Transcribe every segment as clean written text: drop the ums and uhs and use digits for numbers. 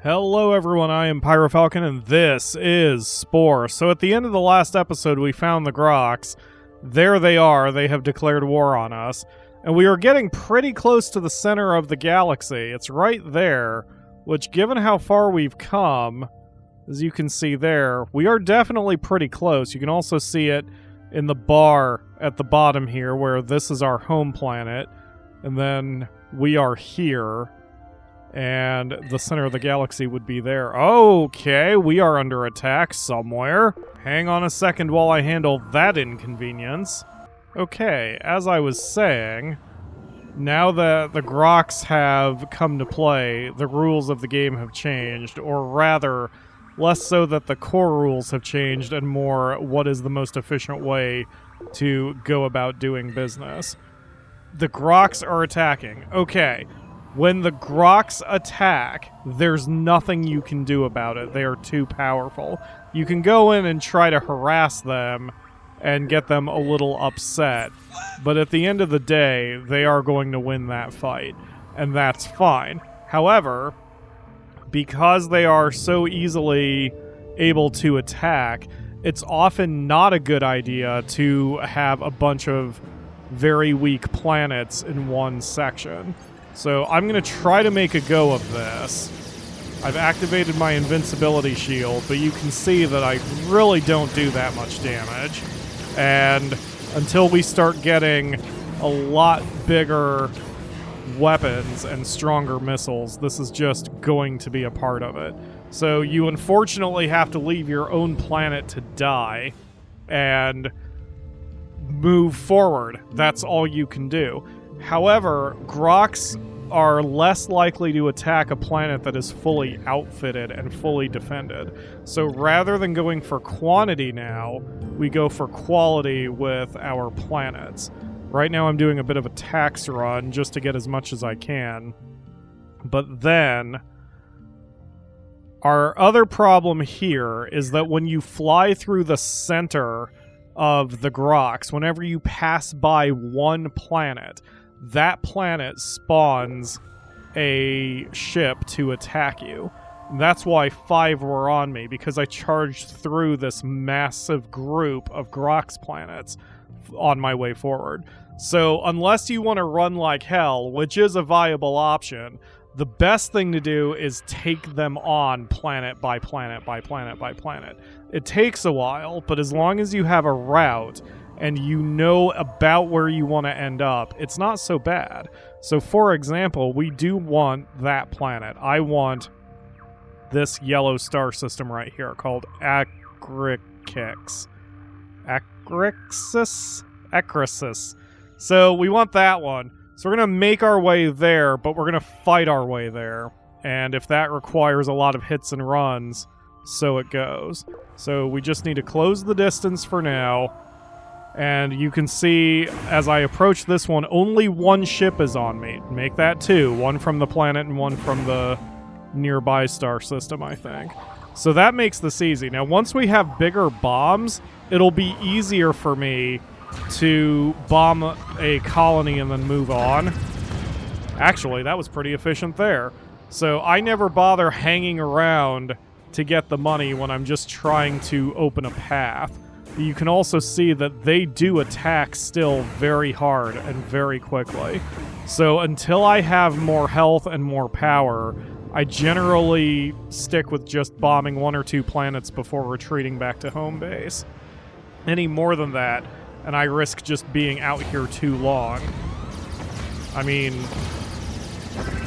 Hello everyone, I am PyroFalkon and this is Spore. So at the end of the last episode we found the Groks. There they are, they have declared war on us. And we are getting pretty close to the center of the galaxy. It's right there, which given how far we've come, as you can see there, we are definitely pretty close. You can also see it in the bar at the bottom here where this is our home planet. And then we are here. And the center of the galaxy would be there. Okay, we are under attack somewhere. Hang on a second while I handle that inconvenience. Okay, as I was saying, now that the Groks have come to play, the rules of the game have changed, or rather, less so that the core rules have changed and more what is the most efficient way to go about doing business. The Groks are attacking. Okay. When the Groks attack, there's nothing you can do about it. They are too powerful. You can go in and try to harass them and get them a little upset. But at the end of the day, they are going to win that fight. And that's fine. However, because they are so easily able to attack, it's often not a good idea to have a bunch of very weak planets in one section. So I'm going to try to make a go of this. I've activated my invincibility shield, but you can see that I really don't do that much damage. And until we start getting a lot bigger weapons and stronger missiles, this is just going to be a part of it. So you unfortunately have to leave your own planet to die and move forward. That's all you can do. However, Groks are less likely to attack a planet that is fully outfitted and fully defended. So rather than going for quantity now, we go for quality with our planets. Right now I'm doing a bit of a tax run just to get as much as I can. But then, our other problem here is that when you fly through the center of the Groks, whenever you pass by one planet, that planet spawns a ship to attack you. That's why 5 were on me, because I charged through this massive group of Groks planets on my way forward. So unless you want to run like hell, which is a viable option, the best thing to do is take them on planet by planet by planet by planet. It takes a while, but as long as you have a route and you know about where you want to end up, it's not so bad. So for example, we do want that planet. I want this yellow star system right here called Acrixis. So we want that one. So we're going to make our way there, but we're going to fight our way there. And if that requires a lot of hits and runs, so it goes. So we just need to close the distance for now. And you can see, as I approach this one, only one ship is on me. Make that 2. One from the planet and one from the nearby star system, I think. So that makes this easy. Now, once we have bigger bombs, it'll be easier for me to bomb a colony and then move on. Actually, that was pretty efficient there. So I never bother hanging around to get the money when I'm just trying to open a path. You can also see that they do attack still very hard and very quickly. So until I have more health and more power, I generally stick with just bombing 1 or 2 planets before retreating back to home base. Any more than that, and I risk just being out here too long. I mean,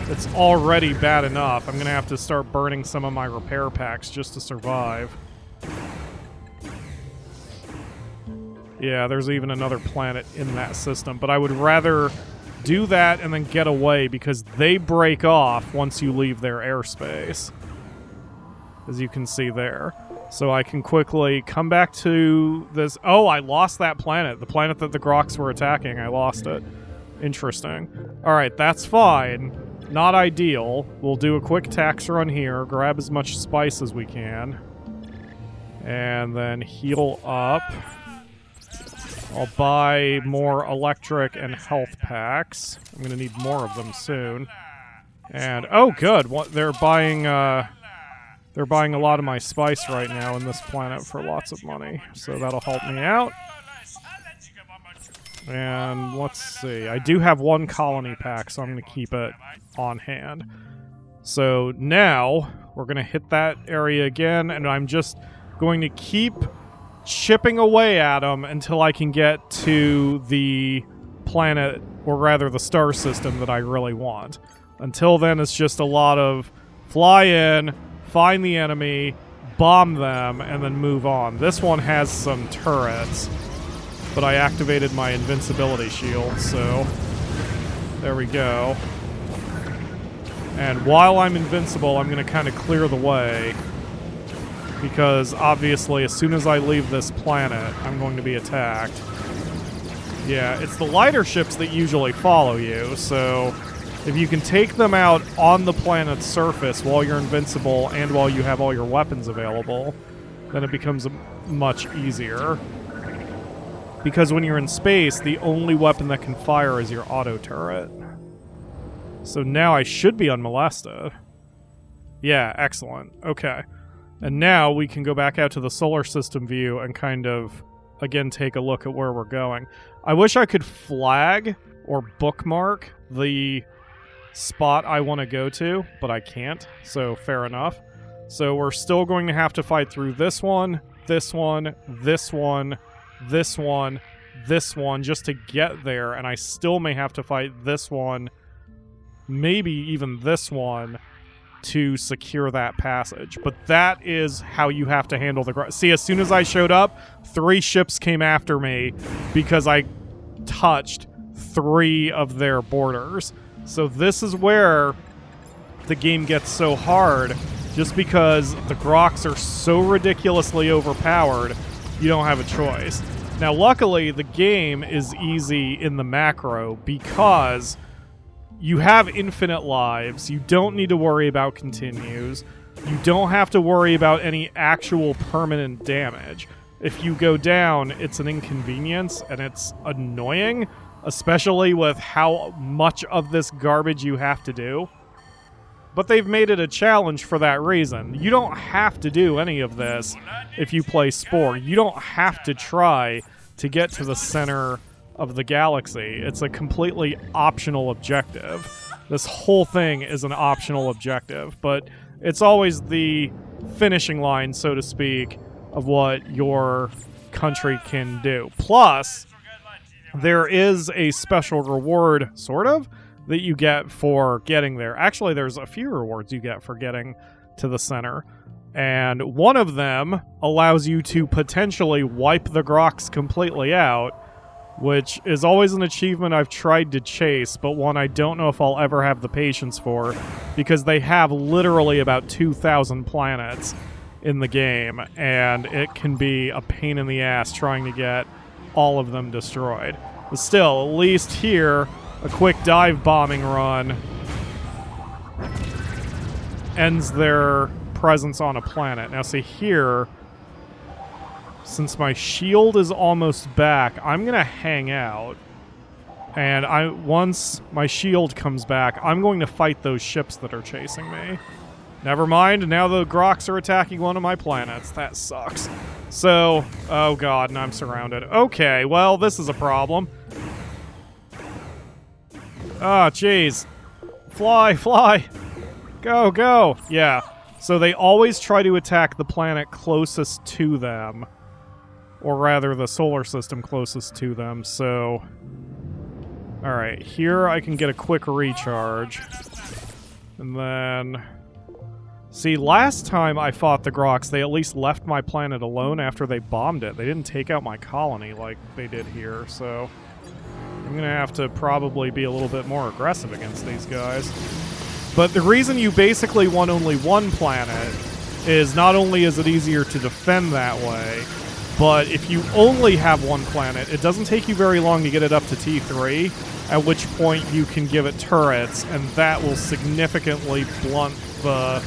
it's already bad enough. I'm going to have to start burning some of my repair packs just to survive. Yeah, there's even another planet in that system, but I would rather do that and then get away because they break off once you leave their airspace, as you can see there. So I can quickly come back to this. Oh, I lost that planet. The planet that the Groks were attacking, I lost it. Interesting. All right, that's fine. Not ideal. We'll do a quick tax run here, grab as much spice as we can, and then heal up. I'll buy more electric and health packs. I'm going to need more of them soon. And, oh good, they're buying They're buying a lot of my spice right now in this planet for lots of money, so that'll help me out. And let's see, I do have one colony pack, so I'm going to keep it on hand. So now we're going to hit that area again, and I'm just going to keep chipping away at them until I can get to the planet, or rather the star system that I really want. Until then, it's just a lot of fly in, find the enemy, bomb them, and then move on. This one has some turrets, but I activated my invincibility shield, so there we go. And while I'm invincible, I'm going to kind of clear the way, because obviously as soon as I leave this planet, I'm going to be attacked. Yeah, it's the lighter ships that usually follow you, so if you can take them out on the planet's surface while you're invincible and while you have all your weapons available, then it becomes much easier. Because when you're in space, the only weapon that can fire is your auto turret. So now I should be unmolested. Yeah, excellent. Okay. And now we can go back out to the solar system view and kind of, again, take a look at where we're going. I wish I could flag or bookmark the spot I want to go to, but I can't, so fair enough. So we're still going to have to fight through this one, this one, this one, this one, this one, just to get there, and I still may have to fight this one, maybe even this one, to secure that passage. But that is how you have to handle the... See, as soon as I showed up, 3 ships came after me because I touched 3 of their borders. So this is where the game gets so hard, just because the Groks are so ridiculously overpowered, you don't have a choice. Now, luckily, the game is easy in the macro because you have infinite lives, you don't need to worry about continues, you don't have to worry about any actual permanent damage. If you go down, it's an inconvenience, and it's annoying, especially with how much of this garbage you have to do. But they've made it a challenge for that reason. You don't have to do any of this if you play Spore. You don't have to try to get to the center of the galaxy. It's a completely optional objective. This whole thing is an optional objective, but it's always the finishing line, so to speak, of what your country can do. Plus, there is a special reward, sort of, that you get for getting there. Actually, there's a few rewards you get for getting to the center. And one of them allows you to potentially wipe the Groks completely out, which is always an achievement I've tried to chase, but one I don't know if I'll ever have the patience for, because they have literally about 2,000 planets in the game, and it can be a pain in the ass trying to get all of them destroyed. But still, at least here, a quick dive bombing run ends their presence on a planet. Now see here, since my shield is almost back, I'm gonna hang out, and once my shield comes back, I'm going to fight those ships that are chasing me. Never mind, now the Groks are attacking one of my planets. That sucks. So, oh god, and I'm surrounded. Okay, well, this is a problem. Oh, jeez. Fly, fly. Go, go. Yeah. So they always try to attack the planet closest to them. Or rather, the solar system closest to them, so... Alright, here I can get a quick recharge. And then... See, last time I fought the Groks, they at least left my planet alone after they bombed it. They didn't take out my colony like they did here, so... I'm gonna have to probably be a little bit more aggressive against these guys. But the reason you basically want only one planet is not only is it easier to defend that way, but if you only have one planet, it doesn't take you very long to get it up to T3, at which point you can give it turrets, and that will significantly blunt the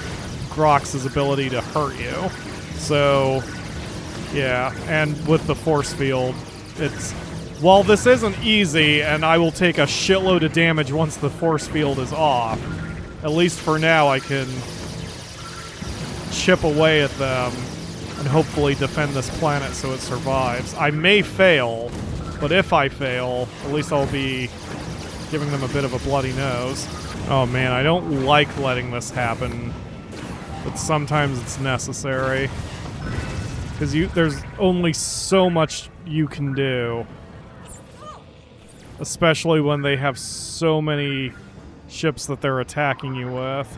Groks' ability to hurt you. So, yeah, and with the force field, it's... While this isn't easy, and I will take a shitload of damage once the force field is off, at least for now I can chip away at them and hopefully defend this planet so it survives. I may fail, but if I fail, at least I'll be giving them a bit of a bloody nose. Oh man, I don't like letting this happen, but sometimes it's necessary. Because there's only so much you can do. Especially when they have so many ships that they're attacking you with.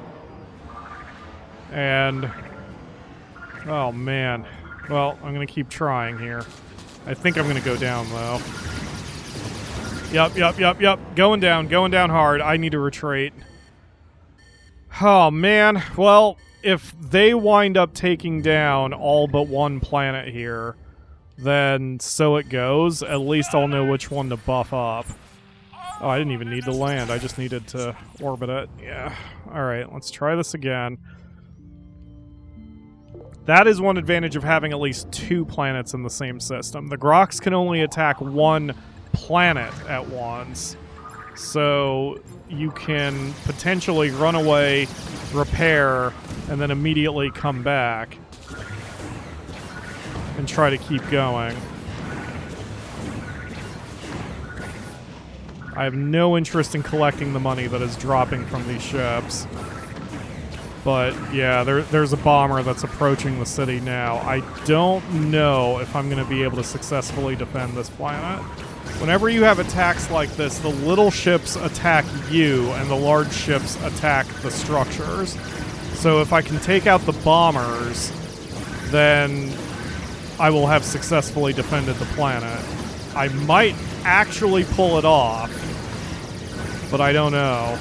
And... oh man. Well, I'm gonna keep trying here. I think I'm gonna go down, though. Yep. Going down hard. I need to retreat. Oh man. Well, if they wind up taking down all but one planet here, then so it goes. At least I'll know which one to buff up. Oh, I didn't even need to land. I just needed to orbit it. Yeah. Alright, let's try this again. That is one advantage of having at least 2 planets in the same system. The Grox can only attack 1 planet at once. So you can potentially run away, repair, and then immediately come back and try to keep going. I have no interest in collecting the money that is dropping from these ships. But yeah, there's a bomber that's approaching the city now. I don't know if I'm going to be able to successfully defend this planet. Whenever you have attacks like this, the little ships attack you, and the large ships attack the structures. So if I can take out the bombers, then I will have successfully defended the planet. I might actually pull it off, but I don't know.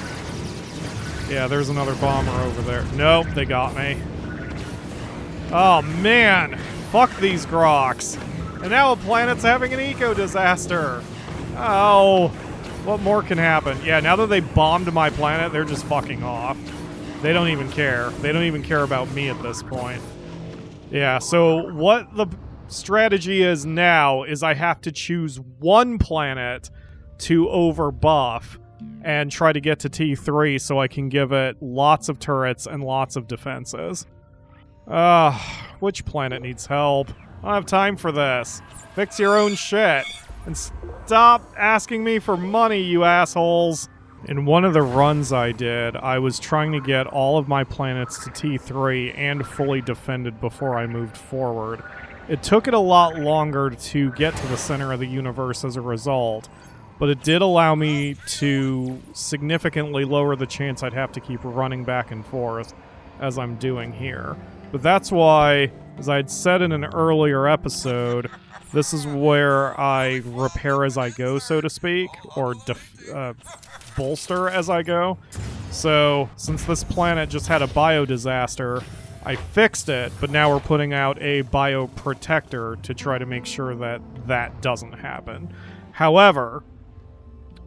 Yeah, there's another bomber over there. Nope, they got me. Oh man, fuck these Grox. And now a planet's having an eco-disaster. Oh, what more can happen? Yeah, now that they bombed my planet, they're just fucking off. They don't even care. They don't even care about me at this point. Yeah, so what the strategy is now is I have to choose one planet to overbuff and try to get to T3 so I can give it lots of turrets and lots of defenses. Which planet needs help? I don't have time for this. Fix your own shit. And stop asking me for money, you assholes. In one of the runs I did, I was trying to get all of my planets to T3 and fully defended before I moved forward. It took it a lot longer to get to the center of the universe as a result, but it did allow me to significantly lower the chance I'd have to keep running back and forth as I'm doing here. But that's why, as I had said in an earlier episode, this is where I repair as I go, so to speak, or bolster as I go. So, since this planet just had a bio-disaster, I fixed it, but now we're putting out a bio-protector to try to make sure that that doesn't happen. However,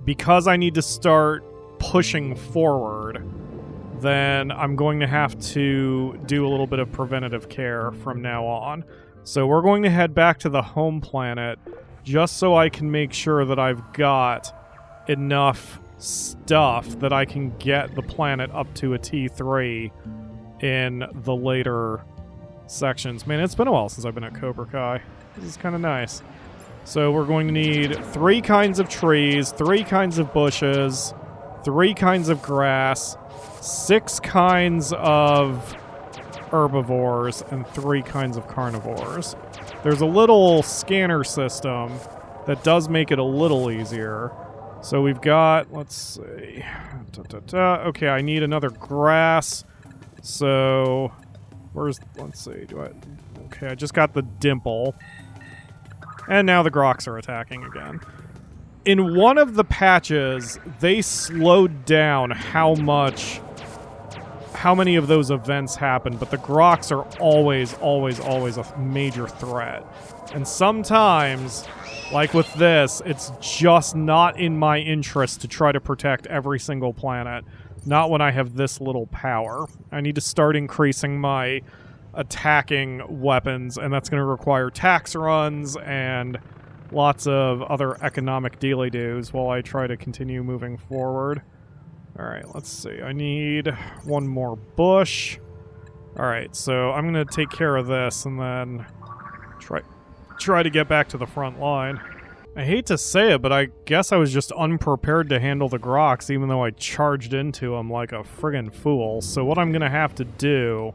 because I need to start pushing forward, then I'm going to have to do a little bit of preventative care from now on. So we're going to head back to the home planet just so I can make sure that I've got enough stuff that I can get the planet up to a T3 in the later sections. Man, it's been a while since I've been at Cobra Kai. This is kind of nice. So we're going to need 3 kinds of trees, 3 kinds of bushes, 3 kinds of grass, 6 kinds of herbivores, and 3 kinds of carnivores. There's a little scanner system that does make it a little easier. So we've got, let's see, okay, I need another grass. So, let's see, okay, I just got the dimple. And now the Grox are attacking again. In one of the patches, they slowed down how many of those events happen, but the Grox are always a major threat. And sometimes, like with this, it's just not in my interest to try to protect every single planet. Not when I have this little power. I need to start increasing my attacking weapons, and that's going to require tax runs and lots of other economic dealy-doos while I try to continue moving forward. Alright, let's see. I need 1 more bush. Alright, so I'm gonna take care of this and then try to get back to the front line. I hate to say it, but I guess I was just unprepared to handle the Grox, even though I charged into them like a friggin' fool. So what I'm gonna have to do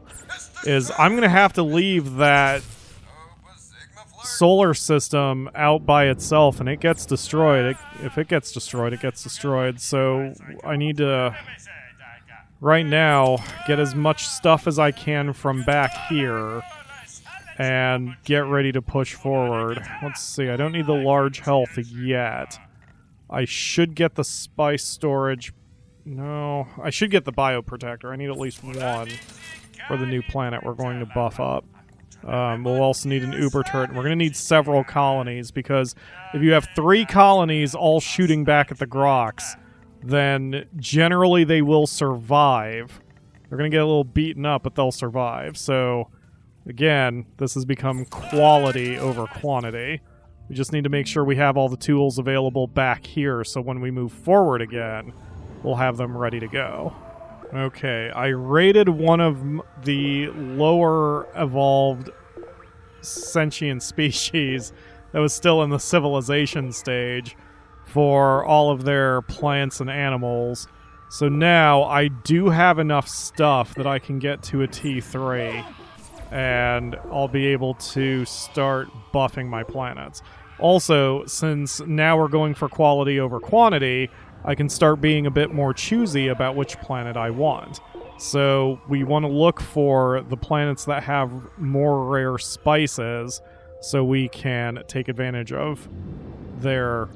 is I'm gonna have to leave that solar system out by itself, and it gets destroyed. If it gets destroyed, it gets destroyed. So I need to, right now, get as much stuff as I can from back here and get ready to push forward. Let's see, I don't need the large health yet. I should get the spice storage. No, I should get the bioprotector. I need at least one for the new planet we're going to buff up. We'll also need an Uber turret. We're going to need several colonies, because if you have 3 colonies all shooting back at the Grox, then generally they will survive. They're going to get a little beaten up, but they'll survive. So again, this has become quality over quantity. We just need to make sure we have all the tools available back here, so when we move forward again, we'll have them ready to go. Okay, I raided one of the lower evolved sentient species that was still in the civilization stage for all of their plants and animals. So now I do have enough stuff that I can get to a T3. And I'll be able to start buffing my planets. Also, since now we're going for quality over quantity, I can start being a bit more choosy about which planet I want. So we want to look for the planets that have more rare spices so we can take advantage of their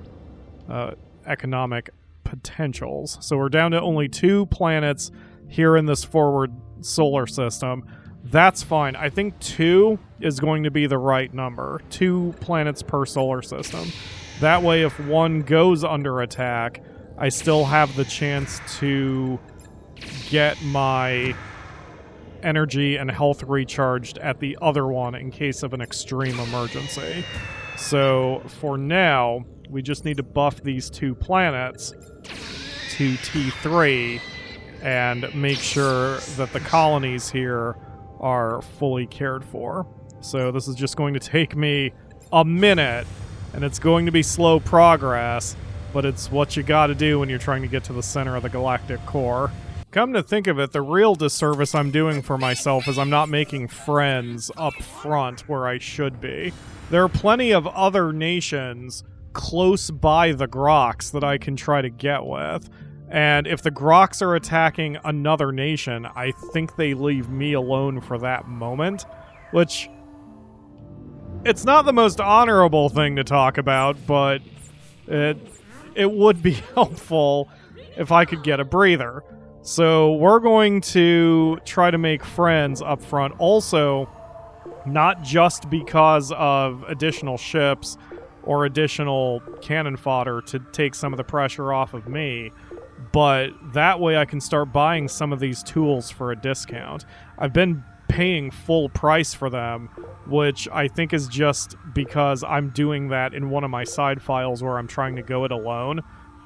economic potentials. So we're down to only 2 planets here in this forward solar system. That's fine. I think 2 is going to be the right number. 2 planets per solar system. That way, if one goes under attack, I still have the chance to get my energy and health recharged at the other one in case of an extreme emergency. So, for now, we just need to buff these 2 planets to T3 and make sure that the colonies here are fully cared for. So this is just going to take me a minute, and it's going to be slow progress, but it's what you gotta do when you're trying to get to the center of the galactic core. Come to think of it, the real disservice I'm doing for myself is I'm not making friends up front where I should be. There are plenty of other nations close by the Grox that I can try to get with. And if the Grox are attacking another nation, I think they leave me alone for that moment, which, it's not the most honorable thing to talk about, but it would be helpful if I could get a breather. So we're going to try to make friends up front. Also, not just because of additional ships or additional cannon fodder to take some of the pressure off of me, but that way I can start buying some of these tools for a discount. I've been paying full price for them, which I think is just because I'm doing that in one of my side files where I'm trying to go it alone.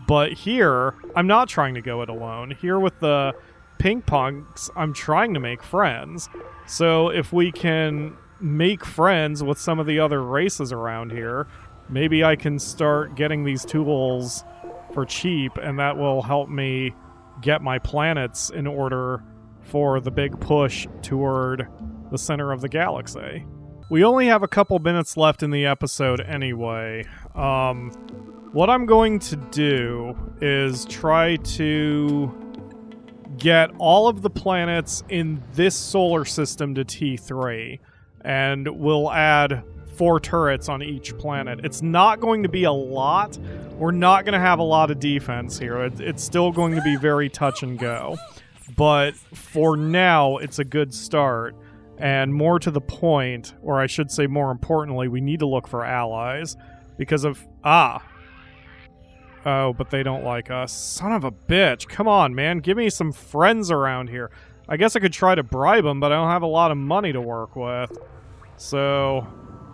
But here, I'm not trying to go it alone. Here with the Pinkpunks, I'm trying to make friends. So if we can make friends with some of the other races around here, maybe I can start getting these tools for cheap, and that will help me get my planets in order for the big push toward the center of the galaxy. We only have a couple minutes left in the episode anyway. What I'm going to do is try to get all of the planets in this solar system to T3, and we'll add 4 turrets on each planet. It's not going to be a lot. We're not going to have a lot of defense here. It's still going to be very touch and go. But for now, it's a good start. And more to the point, or I should say more importantly, we need to look for allies. Because of... Oh, but they don't like us. Son of a bitch. Come on, man. Give me some friends around here. I guess I could try to bribe them, but I don't have a lot of money to work with. So...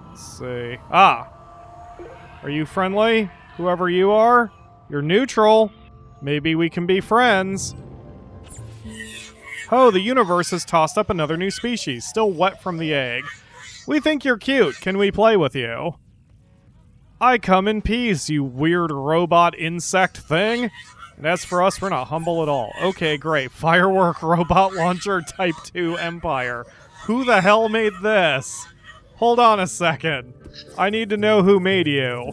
let's see. Are you friendly? Whoever you are? You're neutral. Maybe we can be friends. Oh, the universe has tossed up another new species, still wet from the egg. We think you're cute. Can we play with you? I come in peace, you weird robot insect thing. And as for us, we're not humble at all. Okay, great. Firework robot launcher type 2 Empire. Who the hell made this? Hold on a second. I need to know who made you.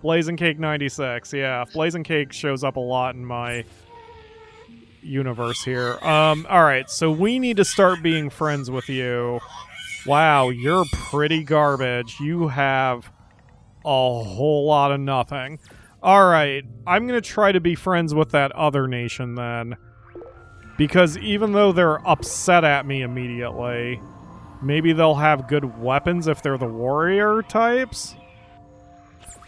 Blazing Cake 96. Yeah, Blazing Cake shows up a lot in my universe here. Alright, so we need to start being friends with you. Wow, you're pretty garbage. You have a whole lot of nothing. Alright, I'm gonna try to be friends with that other nation then. Because even though they're upset at me immediately, maybe they'll have good weapons if they're the warrior types?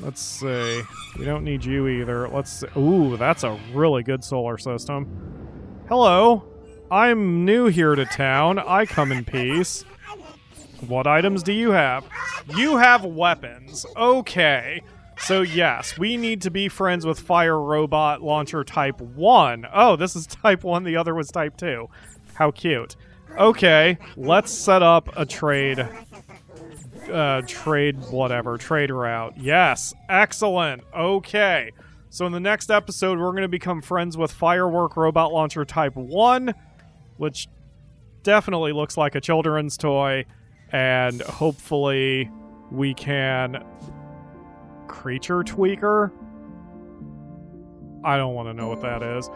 Let's see. We don't need you either. Let's see. Ooh, that's a really good solar system. Hello. I'm new here to town. I come in peace. What items do you have? You have weapons. Okay. So yes, we need to be friends with Fire Robot Launcher Type 1. Oh, this is Type 1, the other was Type 2. How cute. Okay, let's set up a trade route. Yes, excellent. Okay. So in the next episode, we're going to become friends with Firework Robot Launcher Type 1, which definitely looks like a children's toy, and hopefully we can... Creature Tweaker? I don't want to know what that is.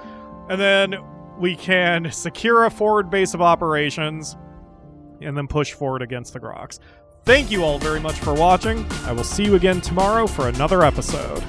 And then we can secure a forward base of operations, and then push forward against the Grox. Thank you all very much for watching. I will see you again tomorrow for another episode.